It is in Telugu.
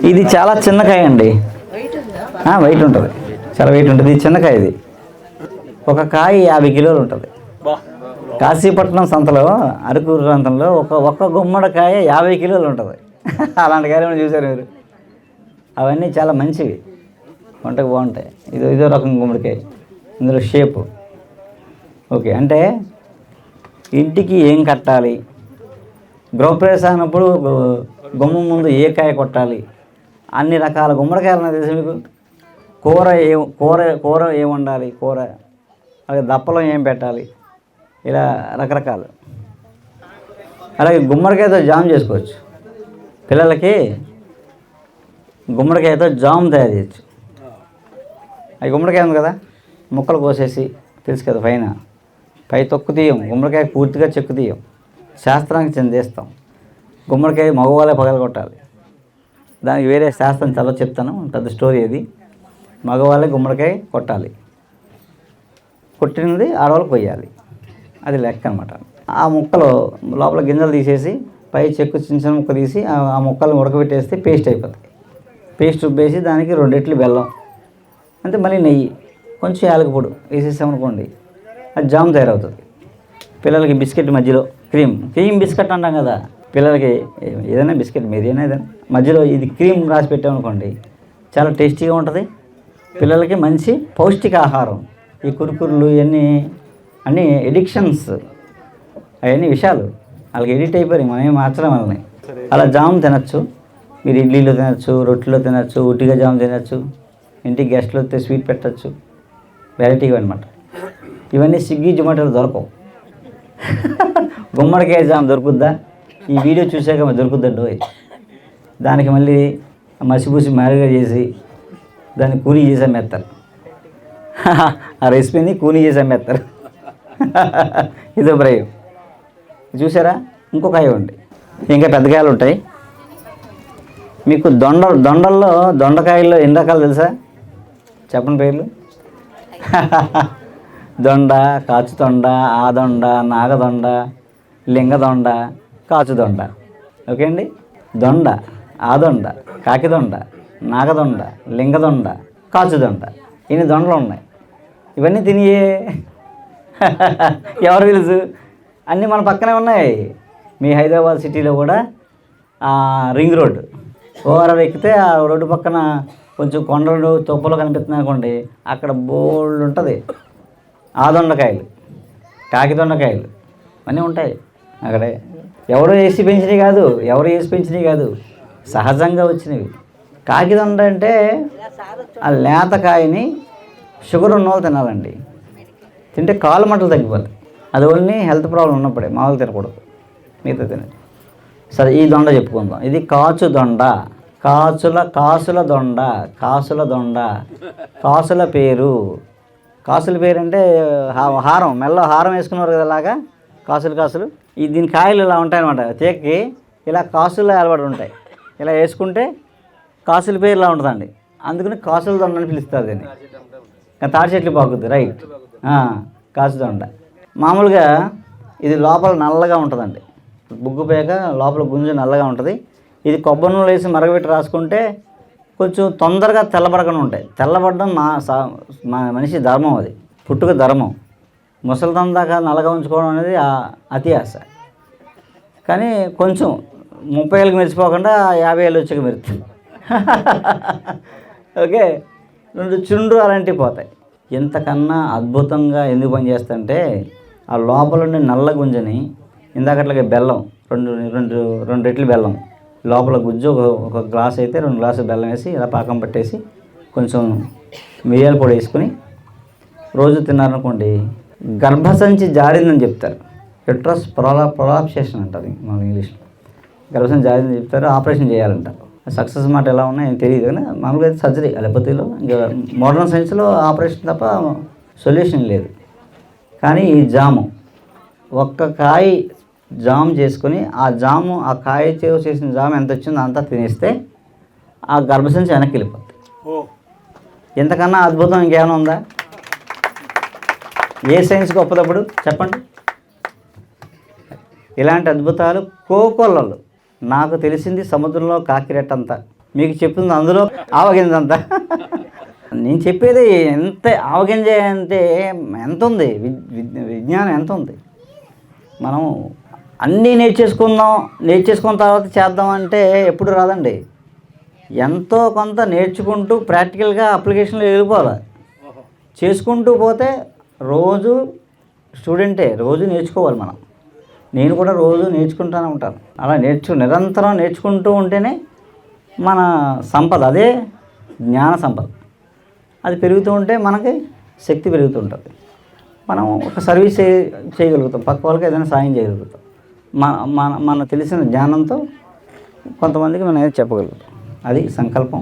ఇది చాలా చిన్నకాయ అండి, వెయిట్ ఉంటుంది, చాలా వెయిట్ ఉంటుంది. ఇది చిన్నకాయ. ఇది ఒక కాయ 50 కిలోలు ఉంటుంది. కాశీపట్నం సంతలో, అరకు ప్రాంతంలో ఒక్క గుమ్మడికాయ 50 కిలోలు ఉంటుంది. అలాంటి కాయలు చూసారు మీరు. అవన్నీ చాలా మంచివి, వంటకు బాగుంటాయి. ఇదో రకం గుమ్మడికాయ, ఇందులో షేపు. ఓకే, అంటే ఇంటికి ఏం కట్టాలి, గృహప్రవేశం అయినప్పుడు గుమ్మం ముందు ఏ కాయ కొట్టాలి, అన్ని రకాల గుమ్మడికాయలు నాకు తెలుసు మీకు. కూర ఏం వండాలి, కూర అలాగే దప్పలో ఏం పెట్టాలి, ఇలా రకరకాలు. అలాగే గుమ్మడికాయతో జామ్ చేసుకోవచ్చు. పిల్లలకి గుమ్మడికాయతో జామ్ తయారు చేయొచ్చు. అది గుమ్మడికాయ ఉంది కదా, ముక్కలు కోసేసి, తెలుసు కదా, పై తొక్కు తీయం, గుమ్మడికాయ పూర్తిగా చెక్కు తీయం, శాస్త్రానికి చెందేస్తాం. గుమ్మడికాయ మగవాళ్ళే పగలగొట్టాలి. దానికి వేరే శాస్త్రం చాలా చెప్తాను, పెద్ద స్టోరీ అది. మగవాళ్ళే గుమ్మడికాయ కొట్టాలి, కొట్టినది ఆడవాళ్ళు కొయ్యాలి. అది లెక్క అనమాట. ఆ ముక్కలు లోపల గింజలు తీసేసి పై చెక్కు చిన్న ముక్క తీసి ఆ ముక్కలను ఉడకబెట్టేస్తే పేస్ట్ అయిపోతుంది. పేస్ట్ రుబ్బేసి దానికి 2 రెట్లు బెల్లం, అంటే మళ్ళీ నెయ్యి, కొంచెం యాలకుపొడి వేసేసామనుకోండి, అది జామ్ తయారవుతుంది. పిల్లలకి బిస్కెట్ మధ్యలో క్రీమ్ బిస్కెట్ అంటాం కదా, పిల్లలకి ఏదైనా బిస్కెట్ ఏదైనా మధ్యలో ఇది క్రీమ్ రాసి పెట్టామనుకోండి, చాలా టేస్టీగా ఉంటుంది. పిల్లలకి మంచి పౌష్టికాహారం. ఈ కురుకురులు ఇవన్నీ అన్నీ ఎడిక్షన్స్, అవన్నీ విషయాలు వాళ్ళకి ఎడిట్ అయిపోయి మనం ఏం మార్చడం వల్లనే. అలా జామ్ తినచ్చు. మీరు ఇడ్లీలో తినచ్చు, రొట్టెలో తినచ్చు, ఉట్టిగా జామ్ తినచ్చు, ఇంటికి గెస్ట్లు వస్తే స్వీట్ పెట్టచ్చు, వెరైటీగా అనమాట. ఇవన్నీ స్విగ్గీ జొమాటోలు దొరకవు. గుమ్మడికాయ జామ్ దొరుకుద్దా? ఈ వీడియో చూసాక మరి దొరుకుద్దండో. దానికి మళ్ళీ మసిపూసి మ్యారిగా చేసి దాన్ని కూనీ చేసి అమ్మేస్తారు. ఆ రెసిపీని కూనీ చేసి అమ్మేస్తారు. ఇదో ప్రయోగం చూసారా. ఇంకొక కాయ ఉంది, ఇంకా పెద్ద కాయలు ఉంటాయి. మీకు దొండల్లో దొండకాయల్లో ఎన్ని రకాలు తెలుసా? చెప్పండి పేర్లు. దొండ, కాచుదొండ, ఆదొండ, నాగదొండ, లింగదొండ, కాచుదొండ. ఓకే అండి. దొండ, ఆదొండ, కాకిదొండ, నాగదొండ, లింగదొండ, కాచుదొండ, ఇన్ని దొండలు ఉన్నాయి. ఇవన్నీ తినియే. ఎవరు తెలుసు? అన్నీ మన పక్కనే ఉన్నాయి. మీ హైదరాబాద్ సిటీలో కూడా రింగ్ రోడ్డు ఓవరాల్ ఎక్కితే ఆ రోడ్డు పక్కన కొంచెం కొండలు తొప్పలు కనిపిస్తున్నాయి అనుకోండి, అక్కడ బోల్డ్ ఉంటుంది ఆదొండకాయలు, కాకిదొండకాయలు అన్నీ ఉంటాయి అక్కడే. ఎవరు వేసి పెంచినవి కాదు, సహజంగా వచ్చినవి. కాకిదొండ అంటే ఆ లేతకాయని షుగర్ ఉన్నవాళ్ళు తినాలండి. తింటే కాలు మంటలు తగ్గిపోతాయి. అది ఓన్లీ హెల్త్ ప్రాబ్లం ఉన్నప్పుడే, మామూలు తినకూడదు, మిగతా తినదు. సరే, ఈ దొండ చెప్పుకుందాం. ఇది కాచుదొండ. కాసుల దొండ, కాసుల పేరు. కాసుల పేరు అంటే హారం, మెల్ల హారం వేసుకున్నారు కదా, అలాగా కాసులు. దీని కాయలు ఇలా ఉంటాయన్నమాట. తేక్కి ఇలా కాసుల్లో ఏర్పడి ఉంటాయి. ఇలా వేసుకుంటే కాసుల పేరు ఇలా ఉంటుందండి. అందుకని కాసుల దొండ అని పిలుస్తారు దీన్ని. తాడి చెట్లు పాకుద్ది, రైట్. కాచుదొండ మామూలుగా ఇది లోపల నల్లగా ఉంటుందండి. బుగ్గుపేక లోపల గుంజు నల్లగా ఉంటుంది. ఇది కొబ్బరి నూనె వేసి మరగబెట్టి రాసుకుంటే కొంచెం తొందరగా తెల్లబడకుండా ఉంటాయి. తెల్లబడడం మా మనిషి ధర్మం, అది పుట్టుక ధర్మం. ముసలితనం దాకా నల్లగా ఉంచుకోవడం అనేది అతి ఆశ. కానీ కొంచెం 30 ఏళ్ళకి మెరిచిపోకుండా 50 ఏళ్ళు వచ్చాక మెరుతుంది. ఓకే, 2 చుండ్రు అలాంటివి పోతాయి. ఇంతకన్నా అద్భుతంగా ఎందుకు పనిచేస్తుంటే ఆ లోపల ఉండే నల్ల గుంజని ఇందాకట్లాగే బెల్లం, రెండు రెట్లు బెల్లం, లోపల గుజ్జు ఒక గ్లాస్ అయితే 2 గ్లాసులు బెల్లం వేసి ఇలా పాకం పట్టేసి కొంచెం మిరియాల పొడి వేసుకొని రోజు తిన్నారనుకోండి, గర్భసంచి జారిందని చెప్తారు. యుట్రస్ ప్రొలాప్సేషన్ అంటారు మన ఇంగ్లీష్లో. గర్భసంచి జారిందని చెప్తారు, ఆపరేషన్ చేయాలంటారు. సక్సెస్ మాట ఎలా ఉన్నాయో తెలియదు, కానీ మామూలుగా అయితే సర్జరీ అలోపతిలో. ఇంకా మోడర్న్ సైన్స్లో ఆపరేషన్ తప్ప సొల్యూషన్ లేదు. కానీ ఈ జాము, ఒక్క కాయ జామ్ చేసుకొని ఆ కాయ చేసిన జామ్ ఎంత వచ్చిందో అంతా తినేస్తే ఆ గర్భసంచి వెనక్కి వెళ్ళిపోతుంది. ఎంతకన్నా అద్భుతం ఇంకేమైనా ఉందా? ఏ సైన్స్ గొప్పదప్పుడు చెప్పండి. ఇలాంటి అద్భుతాలు కోకొల్లలు నాకు తెలిసింది సముద్రంలో కాకిరెట్టంతా. మీకు చెప్తుంది అందులో ఆవగింజ అంతా. నేను చెప్పేది ఎంత ఆవగింజ అంటే ఎంత ఉంది, విజ్ఞానం ఎంత ఉంది. మనం అన్నీ నేర్చేసుకున్న తర్వాత చేద్దామంటే ఎప్పుడు రాదండి. ఎంతో కొంత నేర్చుకుంటూ ప్రాక్టికల్గా అప్లికేషన్లో వెళ్ళిపోవాలి. చేసుకుంటూ పోతే రోజు స్టూడెంటే, రోజు నేర్చుకోవాలి మనం. నేను కూడా రోజు నేర్చుకుంటూనే ఉంటాను. అలా నిరంతరం నేర్చుకుంటూ ఉంటేనే మన సంపద, అదే జ్ఞాన సంపద. అది పెరుగుతూ ఉంటే మనకి శక్తి పెరుగుతూ ఉంటుంది. మనం ఒక సర్వీస్ చేయగలుగుతాం, పక్క వాళ్ళకి ఏదైనా సాయం చేయగలుగుతాం. మన తెలిసిన జ్ఞానంతో కొంతమందికి మనం ఏదో చెప్పగలుగుతాం. అది సంకల్పం.